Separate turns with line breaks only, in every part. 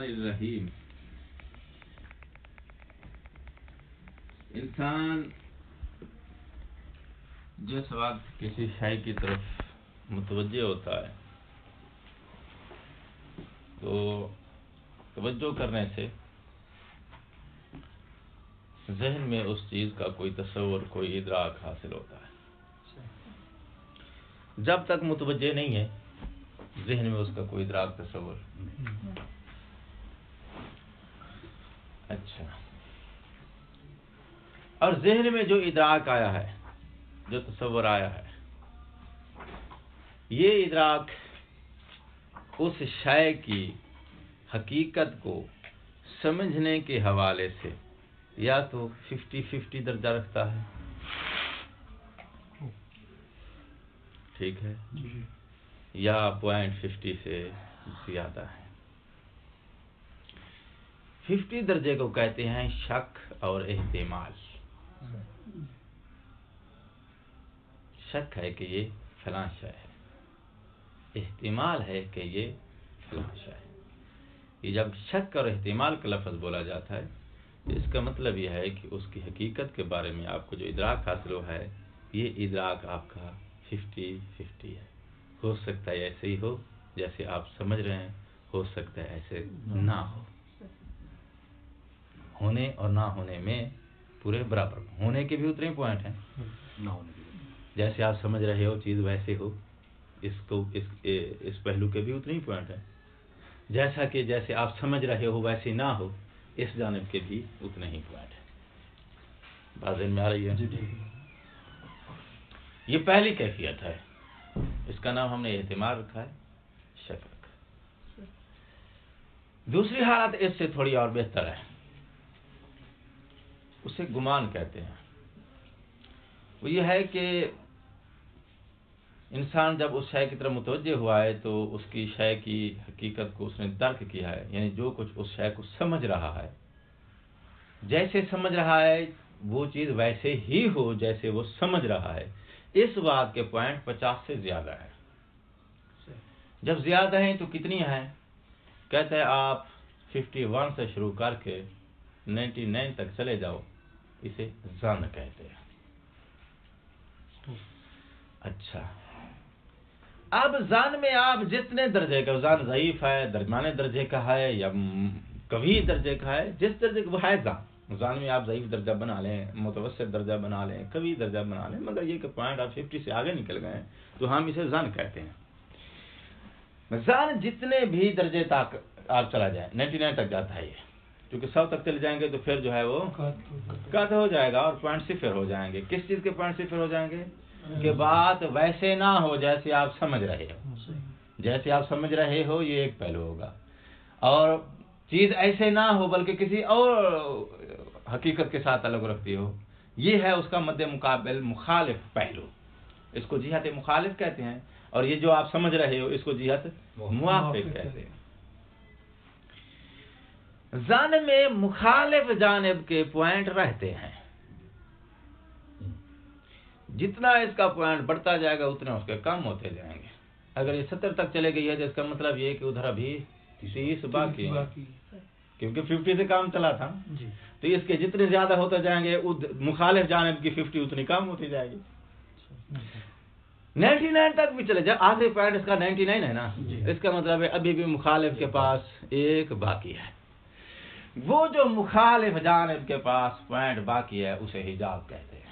الرحیم انسان جس وقت کسی شے کی طرف متوجہ ہوتا ہے تو توجہ کرنے سے ذہن میں اس چیز کا کوئی تصور، کوئی ادراک حاصل ہوتا ہے۔ جب تک متوجہ نہیں ہے ذہن میں اس کا کوئی ادراک، تصور اچھا، اور ذہن میں جو ادراک آیا ہے، جو تصور آیا ہے، یہ ادراک اس شے کی حقیقت کو سمجھنے کے حوالے سے یا تو 50-50 درجہ رکھتا ہے، ٹھیک ہے، یا 0.50 سے زیادہ ہے۔ 50 درجے کو کہتے ہیں شک اور احتمال۔ شک ہے کہ یہ فلاں شے ہے، احتمال ہے کہ یہ فلاں شے ہے۔ یہ جب شک اور احتمال کا لفظ بولا جاتا ہے تو اس کا مطلب یہ ہے کہ اس کی حقیقت کے بارے میں آپ کو جو ادراک حاصل ہوا ہے، یہ ادراک آپ کا 50-50 ہے۔ ہو سکتا ہے ایسے ہی ہو جیسے آپ سمجھ رہے ہیں، ہو سکتا ہے ایسے نہ ہو۔ ہونے اور نہ ہونے میں پورے برابر، ہونے کے بھی اتنے ہی پوائنٹ ہیں، نہ ہونے کے جیسے آپ سمجھ رہے ہو چیز ویسے ہو، اس پہلو کے بھی اتنے ہی پوائنٹ ہیں، جیسا کہ جیسے آپ سمجھ رہے ہو ویسے نہ ہو، اس جانب کے بھی اتنے ہی پوائنٹ ہیں۔ بات ذہن میں آ رہی ہے؟ یہ پہلی کیفیت ہے، اس کا نام ہم نے احتمال رکھا ہے، شک رکھا ہے۔ دوسری حالت اس سے تھوڑی اور بہتر ہے، اسے گمان کہتے ہیں۔ وہ یہ ہے کہ انسان جب اس شے کی طرف متوجہ ہوا ہے تو اس کی شے کی حقیقت کو اس نے درک کیا ہے، یعنی جو کچھ اس شے کو سمجھ رہا ہے، جیسے سمجھ رہا ہے وہ چیز ویسے ہی ہو جیسے وہ سمجھ رہا ہے۔ اس بات کے پوائنٹ 50 سے زیادہ ہے۔ جب زیادہ ہیں تو کتنی ہیں؟ کہتے ہیں آپ 51 سے شروع کر کے 99 تک چلے جاؤ، اسے ظن کہتے ہیں۔ اچھا، اب ظن میں آپ جتنے درجے کا، ظن ضعیف ہے، درمیانے درجے کا ہے یا قوی درجے کا ہے، جس درجے کا وہ ہے ظن میں آپ ضعیف درجہ بنا لیں، متوسط درجہ بنا لیں، قوی درجہ بنا لیں، مگر یہ کہ پوائنٹ آپ 50 سے آگے نکل گئے ہیں تو ہم اسے ظن کہتے ہیں۔ ظن جتنے بھی درجے تک آپ چلا جائیں، 99 تک جاتا ہے یہ، کیونکہ 100 تک چلے جائیں گے تو پھر جو ہے وہ قط ہو جائے گا اور پوائنٹ صفر ہو جائیں گے۔ کس چیز کے پوائنٹ صفر ہو جائیں گے؟ کہ بات ویسے نہ ہو جیسے آپ سمجھ رہے ہو۔ جیسے آپ سمجھ رہے ہو یہ ایک پہلو ہوگا، اور چیز ایسے نہ ہو بلکہ کسی اور حقیقت کے ساتھ تعلق رکھتی ہو، یہ ہے اس کا مد مقابل مخالف پہلو، اس کو جہت مخالف کہتے ہیں، اور یہ جو آپ سمجھ رہے ہو اس کو جہت موافق کہتے ہیں۔ ظن میں مخالف جانب کے پوائنٹ رہتے ہیں، جتنا اس کا پوائنٹ بڑھتا جائے گا اتنا اس کے کم ہوتے جائیں گے۔ اگر یہ 70 تک چلے گئی ہے تو اس کا مطلب یہ کہ ادھر ابھی 30 باقی ہے، کیونکہ 50 سے کام چلا تھا، تو اس کے جتنے زیادہ ہوتے جائیں گے مخالف جانب کی 50 اتنی کم ہوتی جائے گی۔ 99 تک بھی چلے جائے، آخری پوائنٹ اس کا 99 ہے نا، اس کا مطلب ہے ابھی بھی مخالف کے پاس ایک باقی ہے۔ وہ جو مخالف جانب کے پاس پوائنٹ باقی ہے اسے حجاب کہتے ہیں۔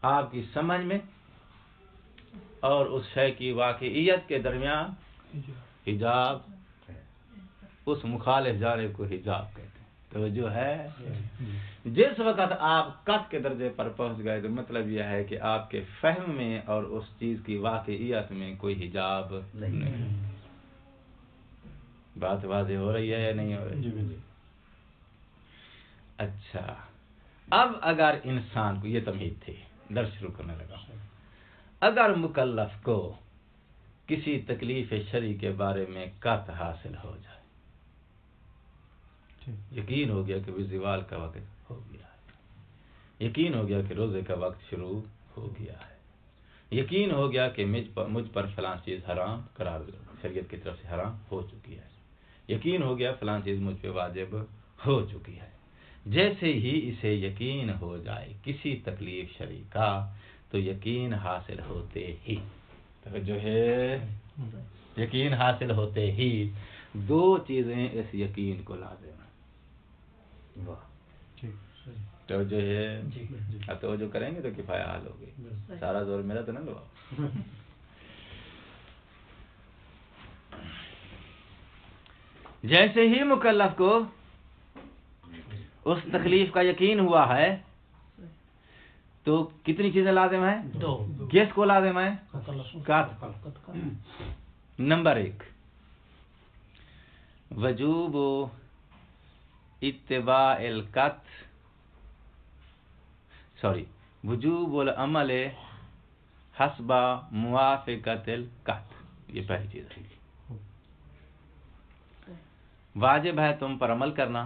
آپ کی سمجھ میں اور اس شے کی واقعیت کے درمیان حجاب، اس مخالف جانب کو حجاب کہتے ہیں۔ تو جو ہے جس وقت آپ قط کے درجے پر پہنچ گئے تو مطلب یہ ہے کہ آپ کے فہم میں اور اس چیز کی واقعیت میں کوئی حجاب نہیں۔ بات واضح ہو رہی ہے یا نہیں ہو رہی؟ اچھا، اب اگر انسان کو، یہ تمہید تھی، درس شروع کرنے لگا، اگر مکلف کو کسی تکلیف شرعی کے بارے میں قط حاصل ہو جائے، یقین ہو گیا کہ وہ زوال کا وقت ہو گیا ہے، یقین ہو گیا کہ روزے کا وقت شروع ہو گیا ہے، یقین ہو گیا کہ مجھ پر فلاں چیز حرام قرار شریعت کی طرف سے حرام ہو چکی ہے، یقین ہو گیا فلاں چیز مجھ پہ واجب ہو چکی ہے۔ جیسے ہی اسے یقین ہو جائے کسی تکلیف شرعی کا تو یقین حاصل ہوتے ہی، تو جو ہے یقین حاصل ہوتے ہی دو چیزیں اس یقین کو لازم ہیں۔ واہ، تو جو ہے اب تو جو کریں گے تو کفایہ حال ہوگی، سارا زور میرا تو نہ لو۔ جیسے ہی مکلف کو اس تکلیف کا یقین ہوا ہے تو کتنی چیزیں لازم ہیں؟ دو۔ کس کو لازم ہے؟ قطع۔ نمبر 1 وجوب اتباع وجوب العمل حسب موافقت القطع، یہ پہلی چیز ہے۔ واجب ہے تم پر عمل کرنا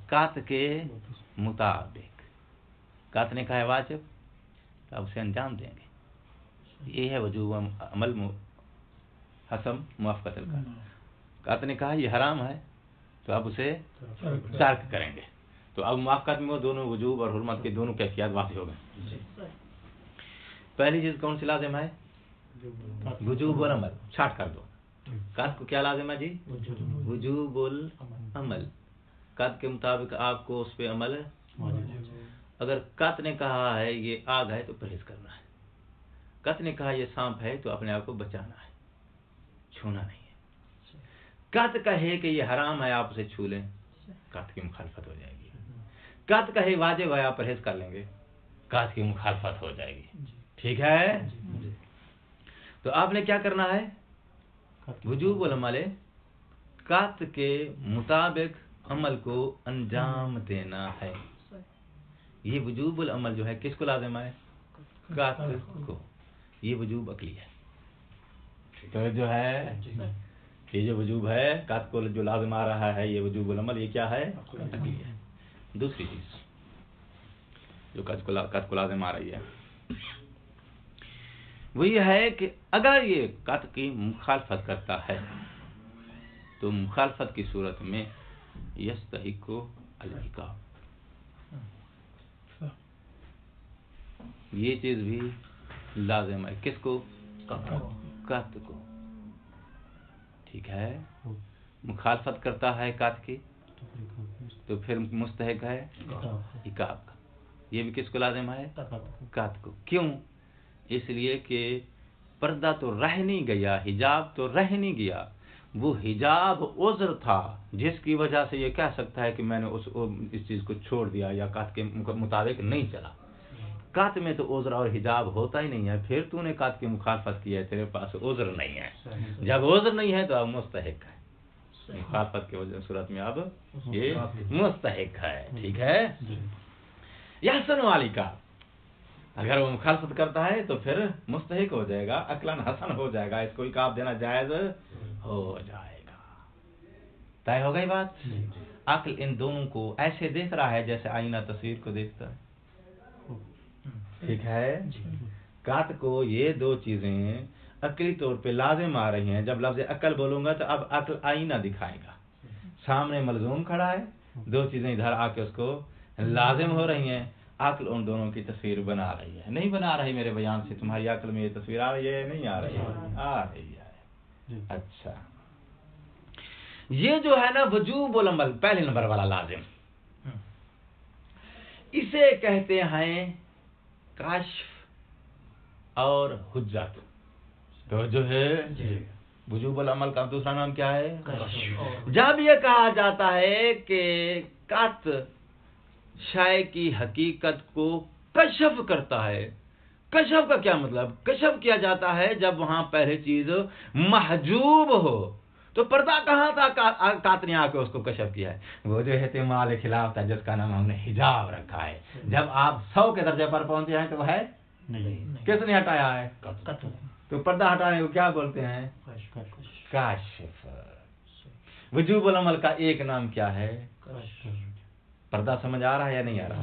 قطع کے مطابق، قطع نے کہا ہے واجب تو اب اسے انجام دیں گے، یہ ہے وجوب عمل حسب موافقت القطع۔ قطع نے کہا یہ حرام ہے تو اب اسے ترک کریں گے، تو اب موافقت میں وہ دونوں وجوب اور حرمت کے دونوں کیفیات واضح ہو گئے۔ پہلی چیز کون سی لازم ہے؟ وجوب العمل، چھاٹ کر دو۔ قطع کو کیا لازم ہے جی؟ وجوب العمل، قطع کے مطابق آپ کو اس پہ عمل، اگر قطع نے کہا ہے یہ آگ ہے تو پرہیز کرنا ہے، قطع نے کہا یہ سانپ ہے تو اپنے آپ کو بچانا ہے، چھونا نہیں ہے۔ قطع کہے کہ یہ حرام ہے آپ اسے چھو لیں، قطع کی مخالفت ہو جائے گی۔ قطع کہے واجب ہے آپ پرہیز کر لیں گے، قطع کی مخالفت ہو جائے گی۔ ٹھیک ہے، تو آپ نے کیا کرنا ہے؟ وجوب العمل، قطع کے مطابق عمل کو انجام دینا ہے۔ یہ وجوب العمل جو ہے کس کو لازم ہے؟ قطع کو، یہ وجوب عقلی ہے۔ تو جو ہے یہ جو وجوب ہے قطع کو جو لازم آ رہا ہے، یہ وجوب العمل، یہ کیا ہے؟ عقلی ہے۔ دوسری چیز جو قطع کو لازم آ رہی ہے وہ یہ ہے کہ اگر یہ قطع کی مخالفت کرتا ہے تو مخالفت کی صورت میں یستحق العقاب، یہ چیز بھی لازم ہے کس کو؟ قطع کو۔ ٹھیک ہے، مخالفت کرتا ہے قطع کی تو پھر مستحق ہے عقاب کا، یہ بھی کس کو لازم ہے؟ قطع کو۔ کیوں؟ اس لیے کہ پردہ تو رہ نہیں گیا، حجاب تو رہ نہیں گیا، وہ حجاب عذر تھا جس کی وجہ سے یہ کہہ سکتا ہے کہ میں نے اس چیز کو چھوڑ دیا یا قطع کے مطابق نہیں چلا۔ قطع میں تو عذر اور حجاب ہوتا ہی نہیں ہے، پھر تو نے قطع کی مخالفت کی ہے، تیرے پاس عذر نہیں ہے، جب عذر نہیں ہے تو اب مستحق ہے، مخالفت کی وجہ صورت میں اب یہ مستحق ہے۔ ٹھیک ہے، یحسن والی کا اگر وہ مخالفت کرتا ہے تو پھر مستحق ہو جائے گا، عقلاً حسن ہو جائے گا، اس کو عقاب دینا جائز ہو جائے گا۔ طے ہو گئی بات؟ عقل ان دونوں کو ایسے دیکھ رہا ہے جیسے آئینہ تصویر کو دیکھتا ہے۔ ٹھیک ہے، قطع کو یہ دو چیزیں عقلی طور پہ لازم آ رہی ہیں، جب لفظ عقل بولوں گا تو اب عقل آئینہ دکھائے گا، سامنے ملزوم کھڑا ہے، دو چیزیں ادھر آ کے اس کو لازم ہو رہی ہیں، عقل ان دونوں کی تصویر بنا رہی ہے۔ نہیں بنا رہی میرے بیان سے؟ تمہاری عقل میں یہ تصویر آ رہی ہے نہیں آ رہی ہے؟ آ رہی ہے۔ اچھا، یہ جو ہے نا وجوب العمل پہلے نمبر والا لازم، اسے کہتے ہیں کشف اور حجت۔ تو جو ہے وجوب العمل کا دوسرا نام کیا ہے؟ کشف۔ جب یہ کہا جاتا ہے کہ قطع شے کی حقیقت کو کشف کرتا ہے، کشف کا کیا مطلب؟ کشف کیا جاتا ہے جب وہاں پہلے چیز محجوب ہو، تو پردہ کہاں تھا؟ قطع نے آ کے اس کو کشف کیا ہے، وہ جو احتمال خلاف تھا جس کا نام ہم نے حجاب رکھا ہے۔ جب آپ 100 کے درجے پر پہنچے ہیں تو وہ ہے نہیں، کس نے ہٹایا ہے؟ قطع۔ تو پردہ ہٹانے کو کیا بولتے ہیں؟ کاشف۔ وجوب العمل کا ایک نام کیا ہے؟ پردہ۔ سمجھ آ رہا ہے یا نہیں آ رہا؟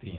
3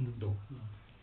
2,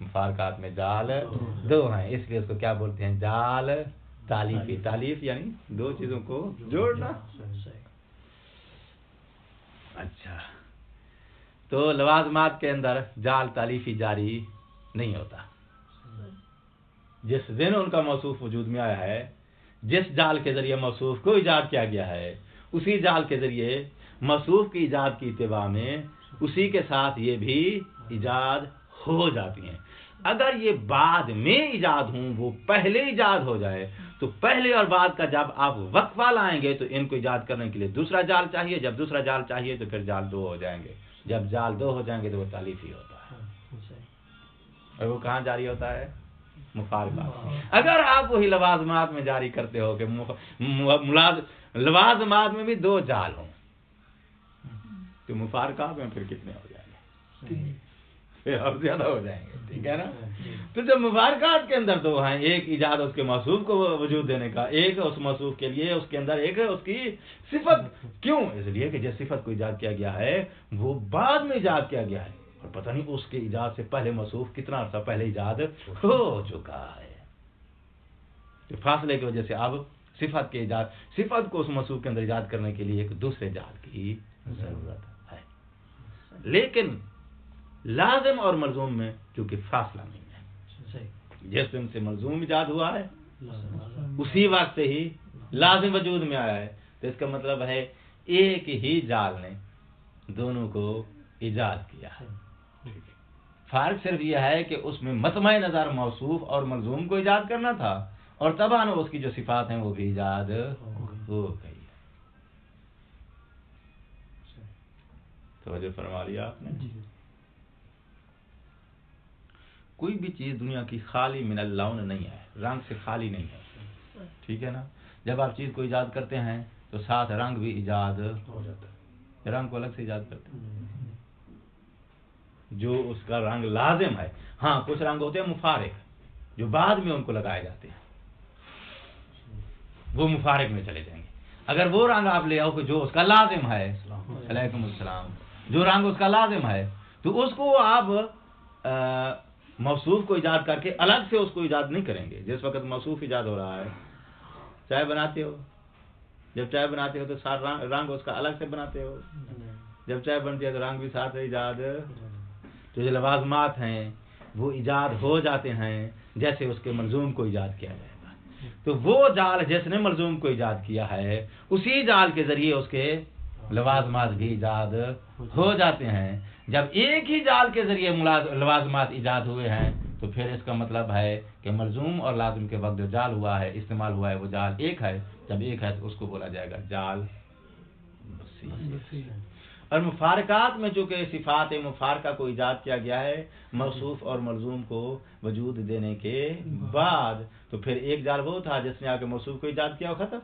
مفارقات میں جال دو ہیں، اس لیے اس کو کیا بولتے ہیں؟ جال تالیفی۔ تالیف یعنی دو چیزوں کو جوڑنا۔ اچھا، تو لوازمات کے اندر جال تالیفی جاری نہیں ہوتا۔ جس دن ان کا موصوف وجود میں آیا ہے، جس جال کے ذریعے موصوف کو ایجاد کیا گیا ہے، اسی جال کے ذریعے موصوف کی ایجاد کی اتباع میں اسی کے ساتھ یہ بھی ایجاد ہو جاتی ہیں۔ اگر یہ بعد میں ایجاد ہوں، وہ پہلے ایجاد ہو جائے، تو پہلے اور بعد کا جب آپ وقفہ لائیں گے تو ان کو ایجاد کرنے کے لیے دوسرا جال چاہیے، جب دوسرا جال چاہیے تو پھر جال دو ہو جائیں گے، جب جال دو ہو جائیں گے تو وہ تالیفی ہوتا ہے۔ اور وہ کہاں جاری ہوتا ہے؟ مفارقات۔ اگر آپ وہی لوازمات میں جاری کرتے ہو کہ لوازمات میں بھی دو جال ہوں، تو مفارقات میں پھر کتنے ہو جائیں گے؟ پھر اور زیادہ ہو جائیں گے، ٹھیک ہے نا؟ تو جب مفارقات کے اندر دو ہیں، ایک ایجاد اس کے موصوف کو وجود دینے کا، ایک اس موصوف کے لیے اس کے اندر ایک اس کی صفت۔ کیوں؟ اس لیے کہ جس صفت کو ایجاد کیا گیا ہے وہ بعد میں ایجاد کیا گیا ہے، اور پتہ نہیں اس کے ایجاد سے پہلے موصوف کتنا عرصہ پہلے ایجاد ہو چکا ہے۔ تو فاصلے کی وجہ سے اب صفت کے ایجاد، صفت کو اس موصوف کے اندر ایجاد کرنے کے لیے ایک دوسرے جال کی ضرورت ہے۔ لیکن لازم اور ملزوم میں چونکہ فاصلہ نہیں ہے، جس دن سے ملزوم ایجاد ہوا ہے اسی وقت سے ہی لازم وجود میں آیا ہے، تو اس کا مطلب ہے ایک ہی جال نے دونوں کو ایجاد کیا ہے۔ فرق صرف یہ ہے کہ اس میں مطمع نظر موصوف اور ملزوم کو ایجاد کرنا تھا، اور طبعاً اس کی جو صفات ہیں وہ بھی ایجاد ہو گئی۔ توجہ فرما لیا آپ نے؟ کوئی بھی چیز دنیا کی خالی من اللون نہیں ہے، رنگ سے خالی نہیں ہے، ٹھیک ہے نا؟ جب آپ چیز کو ایجاد کرتے ہیں تو ساتھ رنگ بھی ایجاد ہو جاتا ہے، رنگ کو الگ سے ایجاد کرتے ہیں جو اس کا رنگ لازم ہے۔ ہاں، کچھ رنگ ہوتے ہیں مفارق جو بعد میں ان کو لگائے جاتے ہیں، وہ مفارق میں چلے جائیں گے۔ اگر وہ رنگ آپ لے آؤ کہ جو اس کا لازم ہے، علیکم السلام، جو رنگ اس کا لازم ہے، تو اس کو آپ موصوف کو ایجاد کر کے الگ سے اس کو ایجاد نہیں کریں گے۔ جس وقت موصوف ایجاد ہو رہا ہے، چائے بناتے ہو، جب چائے بناتے ہو تو ساتھ رنگ اس کا الگ سے بناتے ہو، جب چائے بنتی ہے تو رنگ بھی ساتھ ایجاد۔ تو جو لوازمات ہیں وہ ایجاد ہو جاتے ہیں جیسے اس کے ملزوم کو ایجاد کیا جائے گا۔ تو وہ جال جس نے ملزوم کو ایجاد کیا ہے، اسی جال کے ذریعے اس کے لوازمات بھی ایجاد ہو جاتے ہیں۔ جب ایک ہی جال کے ذریعے لوازمات ایجاد ہوئے ہیں تو پھر اس کا مطلب ہے کہ ملزوم اور لازم کے وقت جو جال ہوا ہے، استعمال ہوا ہے، وہ جال ایک ہے۔ جب ایک ہے تو اس کو بولا جائے گا جال وسیع۔ اور مفارقات میں چونکہ صفات مفارقہ کو ایجاد کیا گیا ہے موصوف اور ملزوم کو وجود دینے کے بعد، تو پھر ایک جال وہ تھا جس نے آ کے موصوف کو ایجاد کیا، وہ ختم۔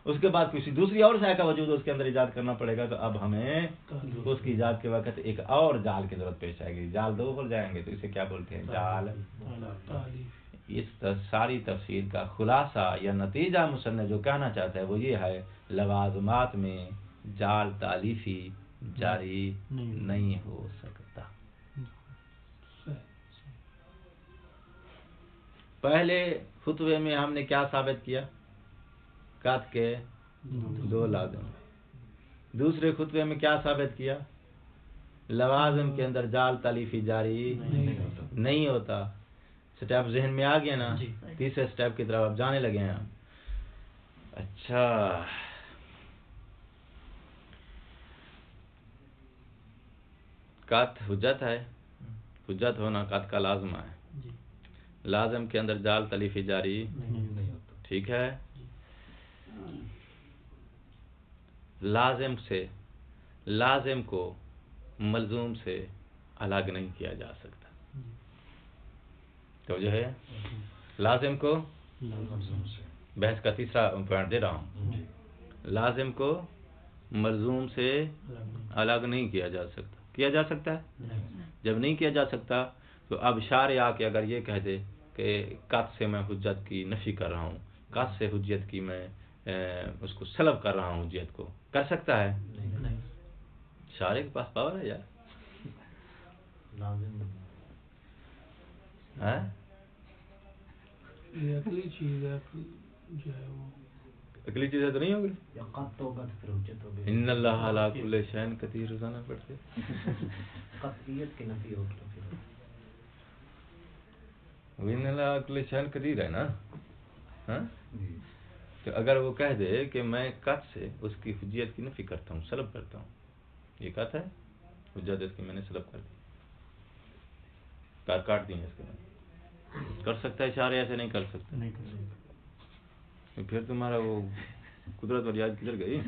اس کے بعد کسی دوسری اور شے کا وجود اس کے اندر ایجاد کرنا پڑے گا، تو اب ہمیں اس کی ایجاد کے وقت ایک اور جال کی ضرورت پیش آئے گی۔ جال دو ہو جائیں گے تو اسے کیا بولتے ہیں؟ جال۔ اس ساری تفصیل کا خلاصہ یا نتیجہ مصنف جو کہنا چاہتا ہے وہ یہ ہے، لوازمات میں جال تالیفی جاری نہیں ہو سکتا۔ پہلے خطبے میں ہم نے کیا ثابت کیا؟ قط کے دو لازم۔ دوسرے خطبے میں کیا ثابت کیا؟ لوازم کے اندر جال تالیفی جاری نہیں ہوتا۔ سٹیپ ذہن میں آ گیا نا؟ تیسرے سٹیپ کی طرف آپ جانے لگے ہیں۔ اچھا، قط حجت ہے، حجت ہونا قط کا لازمہ ہے۔ لازم کے اندر جال تالیفی جاری نہیں ہوتا، ٹھیک ہے؟ لازم کو ملزوم سے الگ نہیں کیا جا سکتا۔ تو جو ہے لازم کو، بحث کا تیسرا پوائنٹ دے رہا ہوں، لازم کو ملزوم سے الگ نہیں کیا جا سکتا۔ کیا جا سکتا ہے؟ جب نہیں کیا جا سکتا تو اب شارع آ کے اگر یہ کہہ دے کہ قط سے میں حجت کی نفی کر رہا ہوں، قط سے حجت کی میں اس کو سلب کر رہا ہوں، حجت کو کر سکتا ہے؟ شارع کے پاس پاور ہے یار۔
یہ عقلی چیز ہے، جو ہے وہ
اگلی چیزیں تو نہیں ہوگی. ان اللہ علی کل شیء قدیر روزانہ پڑھتے.
قطعیت کی نفی ہوگی تو پھر
ان اللہ علی کل شیء قدیر ہے نا. ہاں تو اگر وہ کہہ دے کہ میں قط سے اس کی حجیت کی نفی کرتا ہوں، سلب کرتا ہوں، یہ قط ہے، حجت اس کی میں نے سلب کر دی، کاٹ دی ہے اس کے میں. کر سکتا ہے اشارے؟ ایسے نہیں کر سکتا. تو پھر تمہارا وہ قدرت اور یاد کدھر گئی؟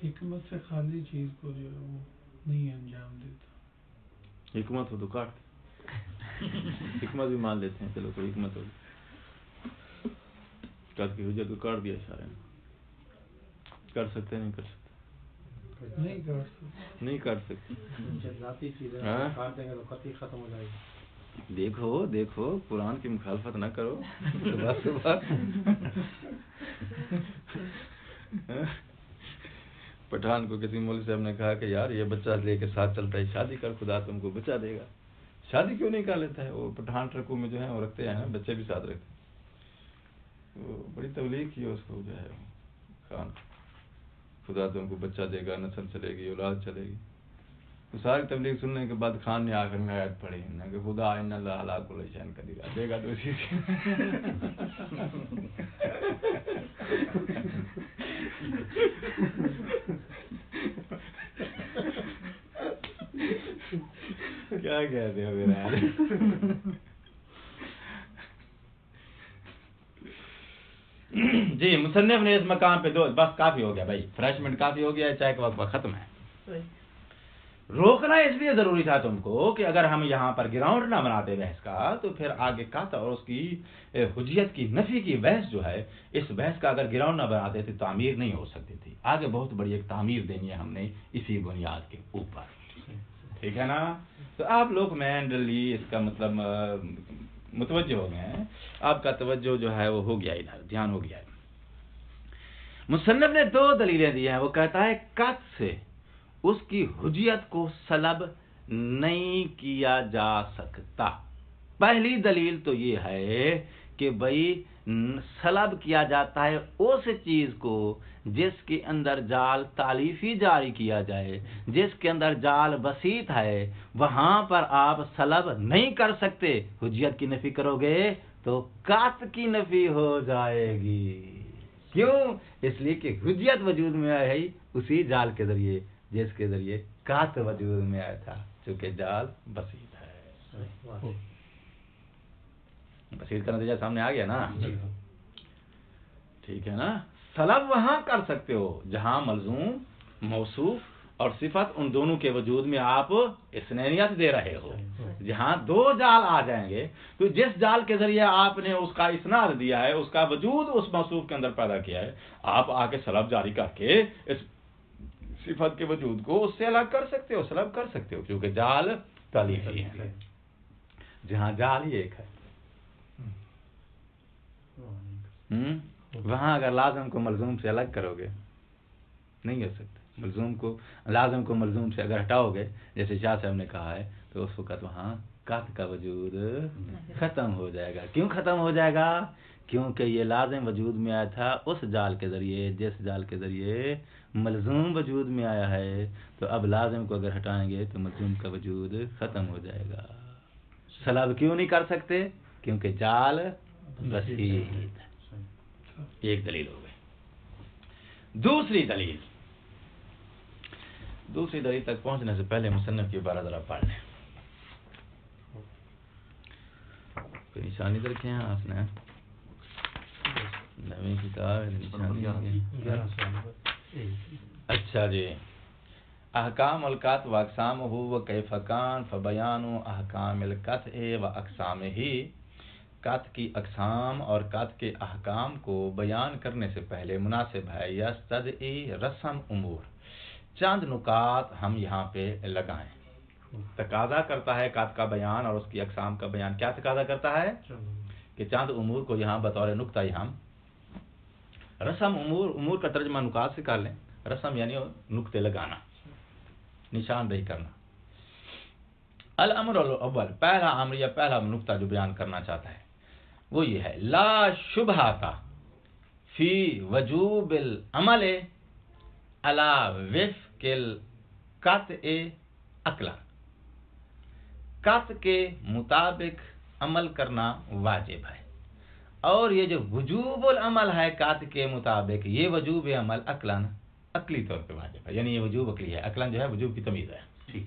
حکمت سے خالی چیز کو جو ہے وہ نہیں انجام دیتا.
حکمت ہو تو کاٹ. حکمت بھی مان لیتے ہیں، چلو کوئی حکمت ہوگی. قط کی حجت کو کاٹ دیا اشارے نے. کر سکتے نہیں کر سکتے؟
نہیں کر سکتے.
نہیں کر سکتے.
جب ذاتی چیز ہے کاٹ دیں گے تو قطعی ختم ہو جائے گی.
دیکھو قرآن کی مخالفت نہ کرو. صبح پٹھان کو کسی مولوی صاحب نے کہا کہ یار یہ بچہ لے کے ساتھ چلتا ہے، شادی کر، خدا تم کو بچہ دے گا. شادی کیوں نہیں کر لیتا ہے؟ وہ پٹھان ٹرکوں میں جو ہے وہ رکھتے ہیں نا، بچے بھی ساتھ رکھتے ہیں. وہ بڑی تبلیغ کی اس کو جو ہے خان، خدا تم کو بچہ دے گا، نسل چلے گی، اولاد چلے گی. تو ساری تبلیغ سننے کے بعد خان نے آخر میں آیت پڑھی کہ خدا ان اللہ علی کل شیء قدیر، دے گا تو اسی سے. کیا کہتے ہو میرا یار؟ جی مصنف نے اس مقام پہ بس کافی ہو گیا بھائی، فریشمنٹ کافی ہو گیا، چائے کا وقت ختم ہے. روکنا اس لیے ضروری تھا تم کو کہ اگر ہم یہاں پر گراؤنڈ نہ بناتے بحث کا تو پھر آگے قط اور اس کی حجیت کی نفی کی بحث جو ہے، اس بحث کا اگر گراؤنڈ نہ بناتے تو تعمیر نہیں ہو سکتی تھی. آگے بہت بڑی ایک تعمیر دینی ہے ہم نے اسی بنیاد کے اوپر. ٹھیک ہے نا؟ تو آپ لوگ مینڈلی اس کا مطلب متوجہ ہو گئے ہیں، آپ کا توجہ جو ہے وہ ہو گیا، ادھر دھیان ہو گیا ہے. مصنف نے 2 دلیلیں دی ہیں. وہ کہتا ہے قط سے اس کی حجیت کو سلب نہیں کیا جا سکتا. پہلی دلیل تو یہ ہے کہ بھئی سلب کیا جاتا ہے اس چیز کو جس کے اندر جال تالیفی جاری کیا جائے، جس کے اندر جال بسیط ہے، وہاں پر آپ سلب نہیں کر سکتے. حجیت کی نفی کرو گے تو قط کی نفی ہو جائے گی. کیوں؟ اس لیے کہ حجیت وجود میں آئی ہے اسی جال کے ذریعے جس کے ذریعے قط وجود میں آیا تھا، چونکہ جال بسیط ہے. بسیط کا نتیجہ سامنے آ گیا نا؟ ٹھیک ہے نا؟ سلب وہاں کر سکتے ہو جہاں ملزوم، موصوف اور صفت ان دونوں کے وجود میں آپ اثنینیت دے رہے ہو. جہاں 2 جال آ جائیں گے تو جس جال کے ذریعے آپ نے اس کا اسناد دیا ہے، اس کا وجود اس موصوف کے اندر پیدا کیا ہے، آپ آ کے سلب جاری کر کے اس صفت کے وجود کو اس سے الگ کر سکتے ہو، سلب کر سکتے ہو، کیونکہ جال تالیفی ہے. جہاں جال ہی ایک ہے، وہاں اگر لازم کو ملزوم سے الگ کرو گے نہیں ہو سکتا. ملزوم کو لازم کو ملزوم سے اگر ہٹاؤ گے، جیسے شاہ صاحب نے کہا ہے، تو اس وقت وہاں قط کا وجود ختم ہو جائے گا. کیوں ختم ہو جائے گا؟ کیونکہ یہ لازم وجود میں آیا تھا اس جال کے ذریعے جس جال کے ذریعے ملزوم وجود میں آیا ہے. تو اب لازم کو اگر ہٹائیں گے تو ملزوم کا وجود ختم ہو جائے گا. سلب کیوں نہیں کر سکتے؟ کیونکہ جال بسیط ہے. ایک دلیل ہو گئی. دوسری دلیل تک پہنچنے سے پہلے مصنف کی عبارت ذرا پڑھ لیں. کوئی نشانی رکھے ہیں آپ نے؟ نویں کتاب نشانی. اچھا جی. احکام القط و اقسامہ و کیف کان فبیان احکام القط و اقسامہ. قط کی اقسام اور قط کے احکام کو بیان کرنے سے پہلے مناسب ہے یستدعی رسم امور، چند نکات ہم یہاں پہ لگائیں. تقاضا کرتا ہے قط کا بیان اور اس کی اقسام کا بیان. کیا تقاضا کرتا ہے؟ کہ چند امور کو یہاں بطور نکتہ یہاں رسم. امور کا ترجمہ نکات سے کر لیں. رسم یعنی نکتے لگانا، نشاندہی کرنا. الامر الاول، پہلا امر یا پہلا نقطہ جو بیان کرنا چاہتا ہے وہ یہ ہے، لا شبہۃ فی وجوب العمل علی وفق القطع عقلا، قطع کے مطابق عمل کرنا واجب ہے، اور یہ جو وجوب العمل ہے قطع کے مطابق، یہ وجوب عمل عقلاً عقلی طور پہ واجب ہے، یعنی یہ وجوب عقلی ہے، عقلاً جو ہے وجوب کی تمیز ہے. ٹھیک،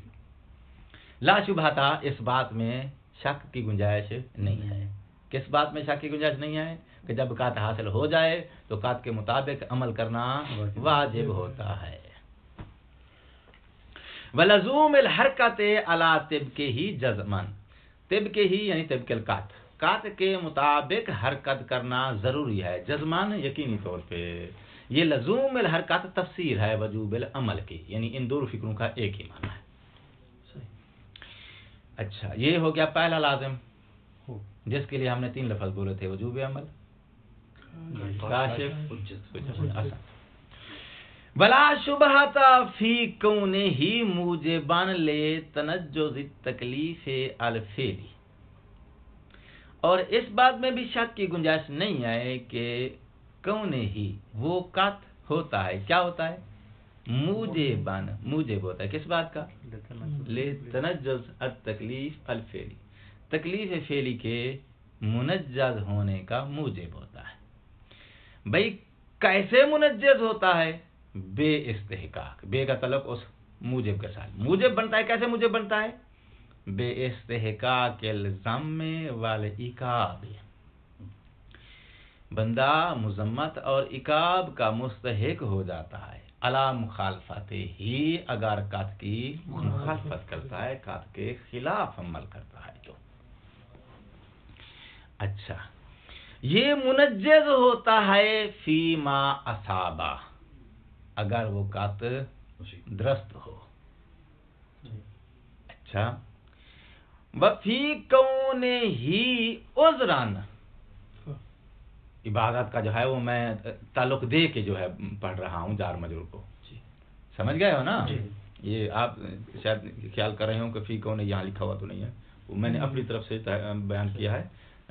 لا شبہۃ، اس بات میں شک کی گنجائش نہیں ہے. کس بات میں شک کی گنجائش نہیں ہے؟ کہ جب قطع حاصل ہو جائے تو قطع کے مطابق عمل کرنا واجب ہوتا ہے. ولزوم الحرکت علی طبق ہی جزمن، طبق ہی یعنی طبق القطع، قطع کے مطابق حرکت کرنا ضروری ہے، جزمان یقینی طور پہ. یہ لزوم الحرکت تفسیر ہے وجوب العمل کی، یعنی ان دونوں فکروں کا ایک ہی معنی ہے. اچھا، یہ ہو گیا پہلا لازم جس کے لیے ہم نے 3 لفظ بولے تھے، وجوب عمل، کاشف، حجت. بلا شبہۃ فی کونہ موجبان لتنجز التکلیف الفعلی، اور اس بات میں بھی شک کی گنجائش نہیں ہے کہ کونہ ہی وہ قطع ہوتا ہے، کیا ہوتا ہے؟ موجبان، موجب ہوتا ہے کس بات کا؟ لتنجز التکلیف الفعلی، تکلیف فعلی کے منجز ہونے کا موجب ہوتا ہے. بھئی کیسے منجز ہوتا ہے؟ بے استحقاق، بے کا تعلق اس موجب کے ساتھ. موجب بنتا ہے، کیسے موجب بنتا ہے؟ بے استحقاق الذم والعقاب، بندہ مذمت اور عقاب کا مستحق ہو جاتا ہے، علی مخالفت ہی، اگر قطع کی مخالفت کرتا ہے، قطع کے خلاف عمل کرتا ہے تو. اچھا، یہ منجز ہوتا ہے فی ما اصابہ، اگر وہ قطع درست ہو. اچھا، وفی کونہ ہی عذراً، عبادت کا جو ہے وہ میں تعلق دے کے جو ہے پڑھ رہا ہوں جار مجرور کو، سمجھ گئے ہو نا؟ یہ آپ شاید خیال کر رہے ہوں کہ فی کونہ یہاں لکھا ہوا تو نہیں ہے، وہ میں نے اپنی طرف سے بیان کیا ہے،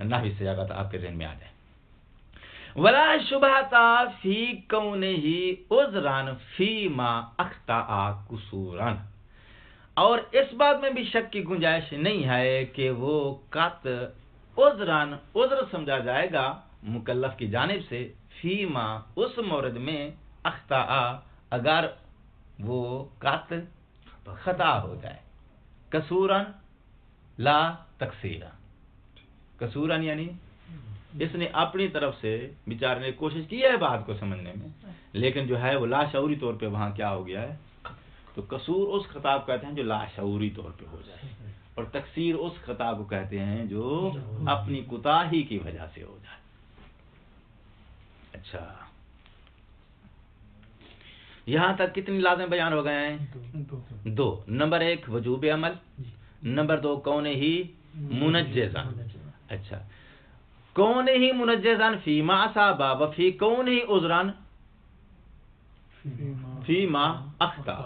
نحوی سے اگر آپ کے ذہن میں آ جائے. ولا شبہۃ فی کونہ عذراً فی ما اخطأ قصوراً، اور اس بات میں بھی شک کی گنجائش نہیں ہے کہ وہ قطع عذراً، عذر سمجھا جائے گا مکلف کی جانب سے، فی ما، اس مورد میں، اخطاء، اگر وہ قطع خطا ہو جائے. قصوراً لا تقصیراً، قصوراً یعنی اس نے اپنی طرف سے بیچارے نے کوشش کی ہے بات کو سمجھنے میں، لیکن جو ہے وہ لاشعوری طور پہ وہاں کیا ہو گیا ہے. تو قصور اس خطاب کہتے ہیں جو لاشعوری طور پہ ہو جائے، اور تقصیر اس خطاب کو کہتے ہیں جو اپنی کوتاہی کی وجہ سے ہو جائے. اچھا، یہاں تک کتنی لازم بیان ہو گئے ہیں؟ 2. نمبر 1 وجوب عمل، نمبر 2 کونہ ہی منجزاً. اچھا، کونہ ہی منجزاً فی ما اصابہ وفی کونہ ہی عذراً فی ما اخطأ.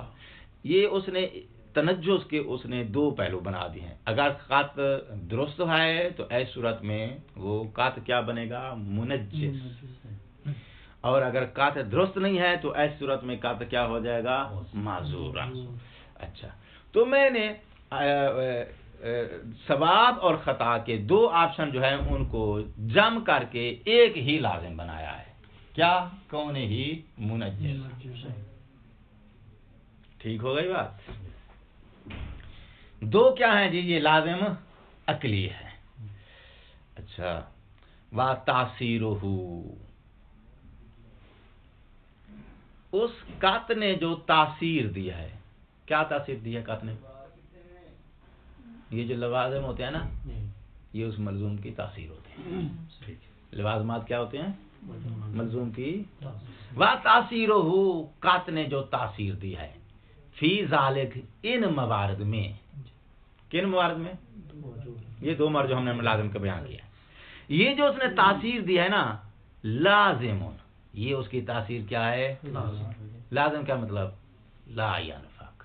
یہ اس نے تنجز کے اس نے 2 پہلو بنا دیے ہیں. اگر قطع درست ہے تو ایسی صورت میں وہ قطع کیا بنے گا؟ منجز. اور اگر قطع درست نہیں ہے تو ایسی صورت میں قطع کیا ہو جائے گا؟ معذورا. اچھا، تو میں نے ثواب اور خطا کے 2 آپشن جو ہیں ان کو جمع کر کے ایک ہی لازم بنایا ہے. کیا؟ کونہ ہی منجز. ٹھیک ہو گئی بات؟ 2 کیا ہیں جی؟ یہ لازم عقلی ہے. اچھا، وا تاثیرہ، اس قطع نے جو تاثیر دیا ہے، کیا تاثیر دی ہے قطع نے؟ یہ جو لوازم ہوتے ہیں نا، یہ اس ملزوم کی تاثیر ہوتی ہے. لوازمات کیا ہوتے ہیں؟ ملزوم کی. وا تاثیرہ، قطع نے جو تاثیر دی ہے، فی ذالک، ان موارد میں. کن موارد میں؟ یہ 2 موارد جو ہم نے لازم کا بیان کیا. یہ جو اس نے تاثیر دی ہے نا، لازم، یہ اس کی تاثیر کیا ہے؟ لازم کیا مطلب؟ لا ینفق،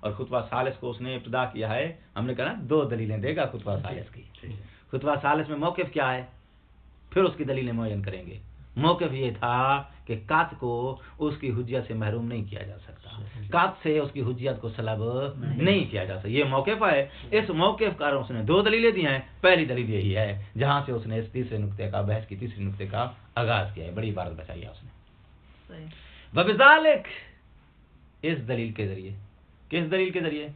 اور خطبہ ثالث کو اس نے ابتدا کیا ہے، ہم نے کہا نا 2 دلیلیں دے گا خطبہ ثالث کی. خطبہ ثالث میں موقف کیا ہے، پھر اس کی دلیلیں معین کریں گے. موقف یہ تھا کہ قات کو اس کی حجیت سے محروم نہیں کیا جا سکتا، قات سے اس کی حجیت کو سلب نہیں کیا جا سکتا، یہ موقف ہے. اس موقف کا اس نے 2 دلیلیں دی ہیں. پہلی دلیل یہی ہے جہاں سے اس نے اس تیسرے نقطے کا، بحث کی تیسری نقطے کا آغاز کیا ہے. بڑی عبارت بچائی ہے اس نے. وبذالک، اس دلیل کے ذریعے، کس دلیل کے ذریعے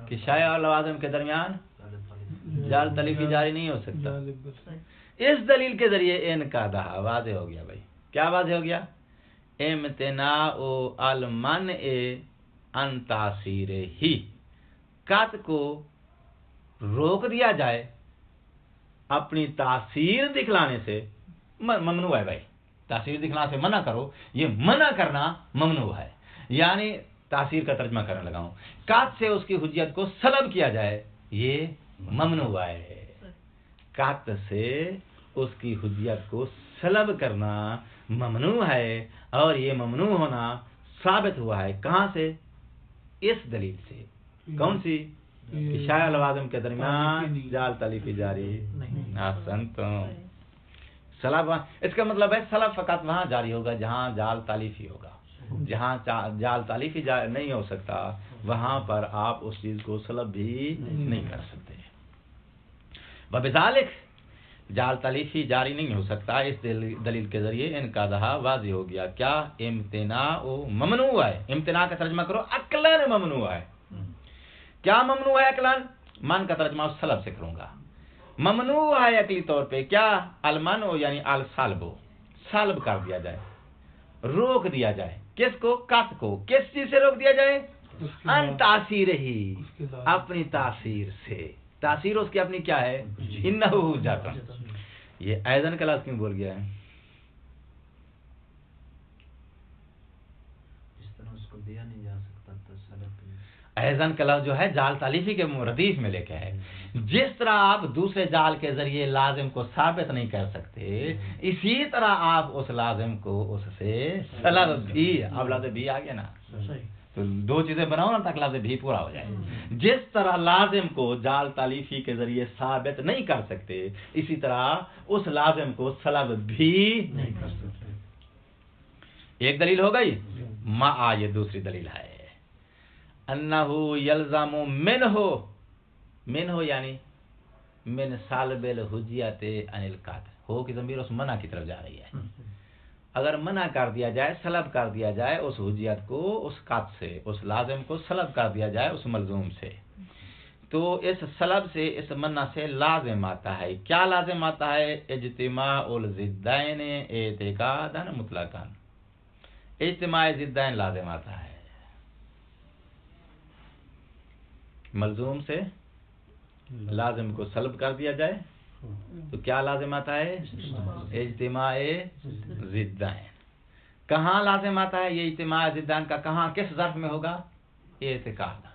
کہ شائع اور لوازم کے درمیان جال تلیفی جاری نہیں ہو سکتا. اس دلیل کے ذریعے ان کا دہا واضح ہو گیا. بھائی کیا واضح ہو گیا؟ امتناع المنع عن تاثیر ہی، قط کو روک دیا جائے اپنی تاثیر دکھلانے سے ممنوع ہے. بھائی تاثیر دکھلانے سے منع کرو، یہ منع کرنا ممنوع ہے. یعنی تاثیر کا ترجمہ کرنے لگا ہوں، قط سے اس کی حجیت کو سلب کیا جائے یہ ممنوع ہے. قط سے اس کی حجیت کو سلب کرنا ممنوع ہے، اور یہ ممنوع ہونا ثابت ہوا ہے کہاں سے؟ اس دلیل سے. کون سی؟ کہ شائع لوازم کے درمیان جال تلیفی جاری احسنتم. سلب، اس کا مطلب ہے سلب فقط وہاں جاری ہوگا جہاں جال تالیفی ہوگا. جہاں جال تالیفی نہیں ہو سکتا وہاں پر آپ اس چیز کو سلب بھی نہیں کر سکتے. وبذالک، جال تالیفی جاری نہیں ہو سکتا. اس دلیل کے ذریعے ان کا دہا واضح ہو گیا. کیا؟ امتناع ممنوع ہے. امتناع کا ترجمہ کرو عقلاً ممنوع ہے. کیا ممنوع ہے عقلاً؟ من کا ترجمہ سلب سے کروں گا. ممنوع ہے عقلی طور پہ کیا؟ المنع یعنی السلب، سلب کر دیا جائے، روک دیا جائے. کس کو؟ قط کو. کس چیز سے روک دیا جائے؟ ان تاثیر ہی، اپنی تاثیر سے. تاثیر اس کی اپنی کیا ہے؟ انہ حجت. یہ ایذن کا لفظ کیوں بول گیا ہے؟
اس طرح اس کو دیا نہیں جا سکتا تو سلب.
ایذن کا لفظ جو ہے جال تالیفی کے ردیف میں لے کے ہے. جس طرح آپ دوسرے جال کے ذریعے لازم کو ثابت نہیں کر سکتے، اسی طرح آپ اس لازم کو اس سے سلب بھی. اب لفظ بھی آ گیا نا، تو 2 چیزیں بناؤ نا تاکہ لفظ بھی پورا ہو جائے. جس طرح لازم کو جال تالیفی کے ذریعے ثابت نہیں کر سکتے، اسی طرح اس لازم کو سلب بھی نہیں کر سکتے. ایک دلیل ہو گئی. ما یہ دوسری دلیل ہے. انہو یلزم منہ یعنی من سالب الحجیت عن القط. ہو کی ضمیر اس منع کی طرف جا رہی ہے. اگر منع کر دیا جائے، سلب کر دیا جائے اس حجیت کو اس قط سے، اس لازم کو سلب کر دیا جائے اس ملزوم سے، تو اس سلب سے، اس منع سے لازم آتا ہے. کیا لازم آتا ہے؟ اجتماع الضدین اعتقادا مطلقاً. اجتماع ضدین لازم آتا ہے. ملزوم سے لازم کو سلب کر دیا جائے تو کیا لازم آتا ہے؟ اجتماع ضدین. کہاں لازم آتا ہے یہ اجتماع ضدین کا؟ کہاں، کس ظرف میں ہوگا؟ اعتقاد.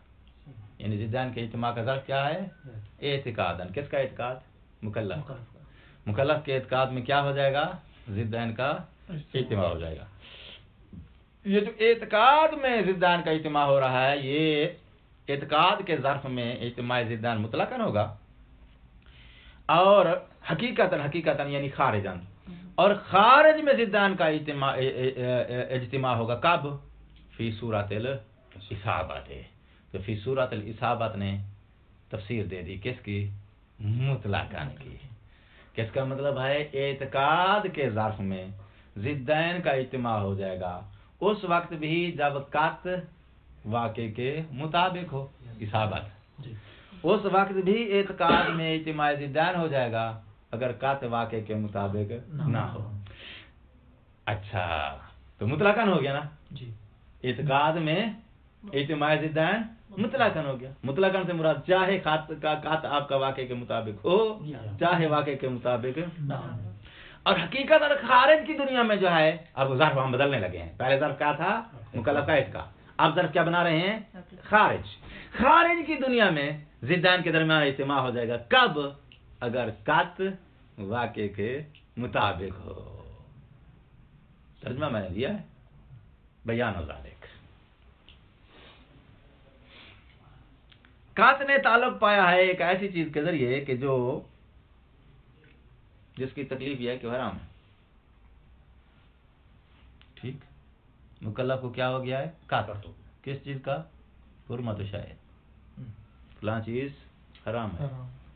یعنی ضدین کے اجتماع کا ظرف کیا ہے؟ اعتقاد. کس کا اعتقاد؟ مکلف. مکلف کے اعتقاد میں کیا ہو جائے گا؟ ضدین کا اجتماع ہو جائے گا. یہ جو اعتقاد میں ضدین کا اجتماع ہو رہا ہے، یہ اعتقاد کے ظرف میں اجتماع ضدین مطلقاً ہوگا، اور حقیقتاً یعنی خارجاً، اور خارج میں ضدین کا اجتماع ہوگا. کب؟ فی صورت الاصابت. تو فی صورت الاصابت نے تفسیر دے دی کس کی؟ مطلقاً کی. کس کا مطلب ہے؟ اعتقاد کے ظرف میں ضدین کا اجتماع ہو جائے گا اس وقت بھی جب قط واقع کے مطابق ہو، اصابت. اس وقت بھی اعتقاد میں اجتماع ضدین ہو جائے گا اگر قط واقع کے مطابق نہ ہو. اچھا، تو مطلقاً ہو گیا نا. اعتقاد میں اجتماع ضدین مطلقاً ہو گیا. مطلقاً سے مراد چاہے قط آپ کا واقع کے مطابق ہو، چاہے واقع کے مطابق نہ ہو. اور حقیقت اور خارج کی دنیا میں جو ہے، اب ظرف ہم بدلنے لگے ہیں. پہلے ظرف کیا تھا؟ مکلف کا اعتقاد. اب ظرف کیا بنا رہے ہیں؟ خارج. خارج کی دنیا میں ضدین کے درمیان اجتماع ہو جائے گا. کب؟ اگر قط واقع کے مطابق ہو. ترجمہ میں نے دیا ہے، بیان و ذالک. قات نے تعلق پایا ہے ایک ایسی چیز کے ذریعے کہ جو جس کی تکلیف یہ ہے کہ حرام ہے. ٹھیک، مکلف کو کیا ہو گیا ہے؟ قات. کس چیز کا؟ حرمت شاید، فلاں چیز حرام ہے،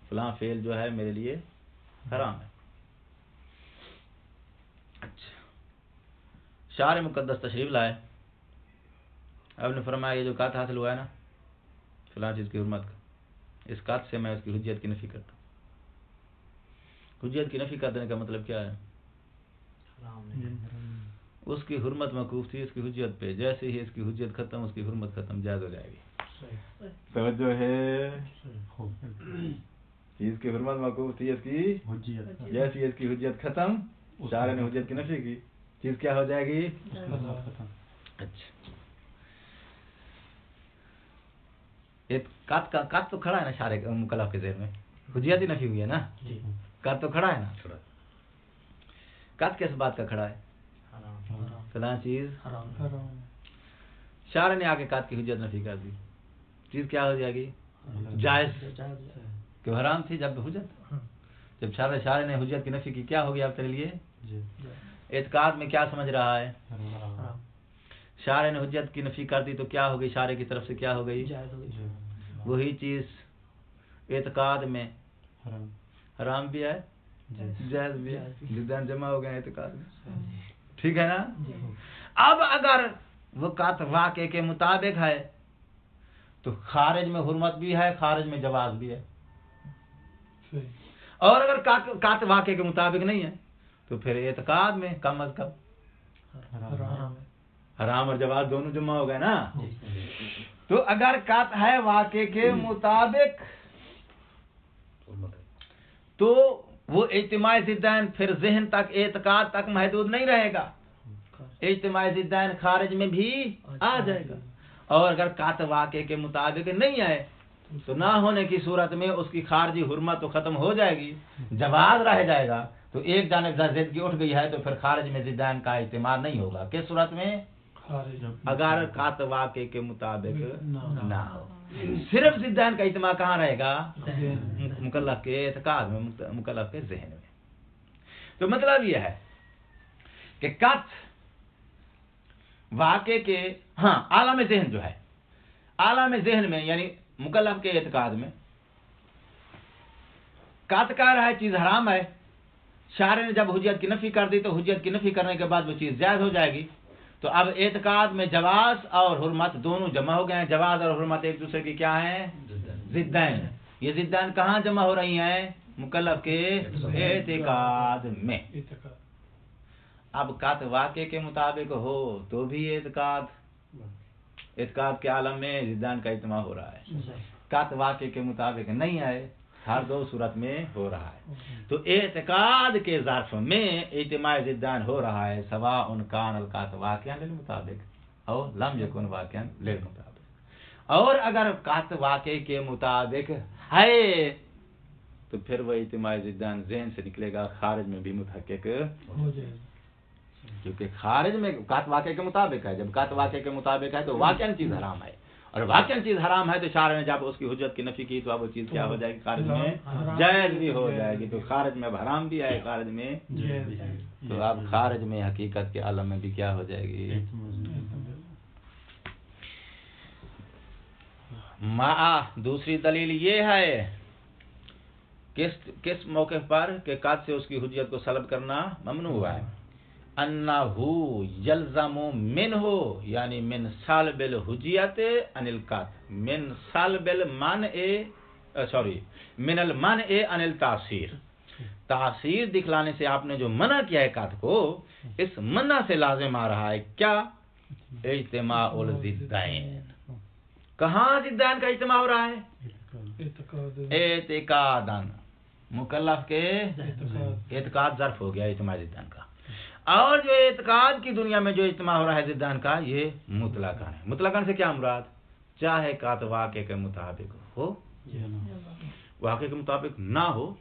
فلاں فعل جو ہے میرے لیے حرام ہے. اچھا، شارع مقدس تشریف لائے، آپ نے فرمایا یہ جو قات حاصل ہوا ہے نا فلاں چیز کی حرمت کا، اس قات سے میں اس کی حجیت کی نفی کرتا ہوں. حجیت کی نفی کر دینے کا مطلب کیا ہے؟ اس کی حرمت موقوف تھی اس کی حجیت پہ، جیسے ہی اس کی حجیت ختم اس کی حرمت ختم، جائز ہو جائے گی. توجہ ہے، چیز کی حرمت موقوف تھی اس کی حجیت، جیسے ہی اس کی حجیت ختم شارع نے حجیت کی نفی کی، چیز کیا ہو جائے گی؟ اچھا، قات تو کھڑا ہے نا شارع مکلف کے ذہن میں، حجیت ہی نفی ہوئی ہے نا، قات تو کھڑا ہے نا. قات کس بات کا کھڑا ہے؟ فلاں چیز شارع نے آگے قات کی حجت نفی کر دی، چیز کیا ہو جائے گی؟ جائز، کہ حرام تھی جب حجت، جب شارع نے حجت کی نفی کی کیا ہو گیا آپ تیرے لیے؟ اعتقاد میں کیا سمجھ رہا ہے؟ شارع نے حجت کی نفی کر دی تو کیا ہو گئی؟ شارع کی طرف سے کیا ہو گئی؟ وہی چیز اعتقاد میں حرام بھی ہے جائز بھی ہے، ضدین جمع ہو گئے اعتقاد میں. ٹھیک ہے نا؟ اب اگر وہ قات واقع کے مطابق ہے تو خارج میں حرمت بھی ہے، خارج میں جواز بھی ہے. اور اگر قات واقع کے مطابق نہیں ہے تو پھر اعتقاد میں کم از کم حرام اور جواز دونوں جمع ہو گئے نا. تو اگر قات ہے واقع کے مطابق تو وہ اجتماع ضدین پھر ذہن تک اعتقاد تک محدود نہیں رہے گا، اجتماع ضدین خارج میں بھی آ جائے گا. اور اگر قات واقع کے مطابق نہیں آئے تو نہ ہونے کی صورت میں اس کی خارجی حرمت تو ختم ہو جائے گی، جواز رہ جائے گا. تو ایک جانب زدگی اٹھ گئی ہے تو پھر خارج میں ضدین کا اجتماع نہیں ہوگا. کس صورت میں؟ اگر قات واقع کے مطابق نہ ہو، صرف ضدین کا اجتماع کہاں رہے گا؟ مکلف کے اعتقاد میں، مکلف کے ذہن میں. تو مطلب یہ ہے کہ قات واقع کے عالم ذہن جو ہے، عالم ذہن میں یعنی مکلف کے اعتقاد میں قات کہہ رہا ہے چیز حرام ہے، شارع نے جب حجت کی نفی کر دی تو حجت کی نفی کرنے کے بعد وہ چیز جائز ہو جائے گی. تو اب اعتقاد میں جواز اور حرمت دونوں جمع ہو گئے ہیں. جواز اور حرمت ایک دوسرے کی کیا ہیں؟ ضدین. یہ ضدین کہاں جمع ہو رہی ہیں؟ مکلف کے اعتقاد میں. اب قات واقع کے مطابق ہو تو بھی اعتقاد کے عالم میں ضدین کا اجتماع ہو رہا ہے، قات واقع کے مطابق نہیں آئے، ہر دو صورت میں ہو رہا ہے. تو اعتقاد کے ظرف میں اجتماع ضدین ہو رہا ہے، سواء کان القات واقعا للمطابق اور لم یکن واقعا للمطابق. اور اگر قات واقع کے مطابق ہے تو پھر وہ اجتماع ضدین ذہن سے نکلے گا، خارج میں بھی متحقق ہو جائے گا. کیونکہ خارج میں قات واقع کے مطابق ہے، جب قات واقع کے مطابق ہے تو واقعاً چیز حرام ہے، اور واقعاً چیز حرام ہے تو شارع نے جب اس کی حجت کی نفی کی تو اب وہ چیز کیا ہو جائے گی؟ خارج میں جائز بھی ہو جائے گی. تو خارج میں اب حرام بھی ہے، خارج میں تو اب خارج میں حقیقت کے عالم میں بھی کیا ہو جائے گی؟ دوسری دلیل یہ ہے کس موقع پر کہ قات سے اس کی حجت کو سلب کرنا ممنوع ہوا ہے. انہو یلزم منہ یعنی من سلب الحجیت عن القات، من سلب المنع من المنع عن التاثیر. تاثیر دکھلانے سے آپ نے جو منع کیا ہے قات کو، اس منع سے لازم آ رہا ہے کیا؟ اجتماع الضدین. کہاں ضدین کا اجتماع ہو رہا ہے؟ اعتقاداً. مکلف کے اعتقاد ظرف ہو گیا اجتماع ضدین کا. اور جو اعتقاد کی دنیا میں جو اجتماع ہو رہا ہے ضدین کا، یہ مطلقاً ہے. مطلقاً سے کیا مراد؟ چاہے قات واقع کے مطابق ہو، واقع کے مطابق نہ ہو،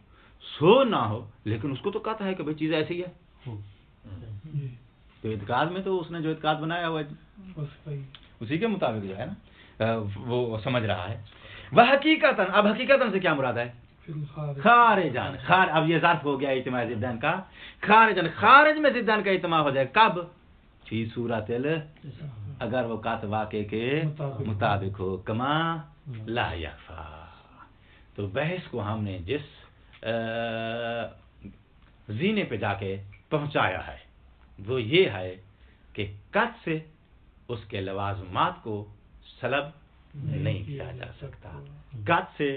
سو نہ ہو، لیکن اس کو تو کہتا ہے کہ بھئی چیز ایسی ہے. تو اعتقاد میں تو اس نے جو اعتقاد بنایا ہوا ہے اسی کے مطابق جو ہے نا وہ سمجھ رہا ہے.
وحقیقتاً، اب حقیقتاً سے کیا مراد ہے؟
فی الخارج
خارجان، اب یہ ظرف ہو گیا اجتماع ضدین کا. خارجان، خارج میں ضدین کا اجتماع ہو جائے کب؟ فی صورت اگر وہ قط واقع کے مطابق ہو، کما لا یخفا. تو بحث کو ہم نے جس زینے پہ جا کے پہنچایا ہے وہ یہ ہے کہ قط سے اس کے لوازمات کو سلب نہیں کیا جا سکتا، قط سے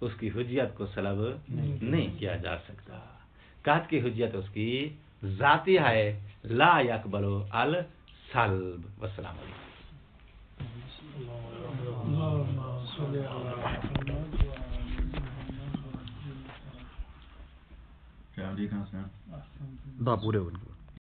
اس کی حجیت کو سلب نہیں کیا جا سکتا. قط کی حجیت اس کی ذاتی ہے، لا یقبل السلب. والسلام علیکم.
اللہم صلی علی محمد
کیا ٹھیک ہے؟
وآلہ
دا پورے ان کو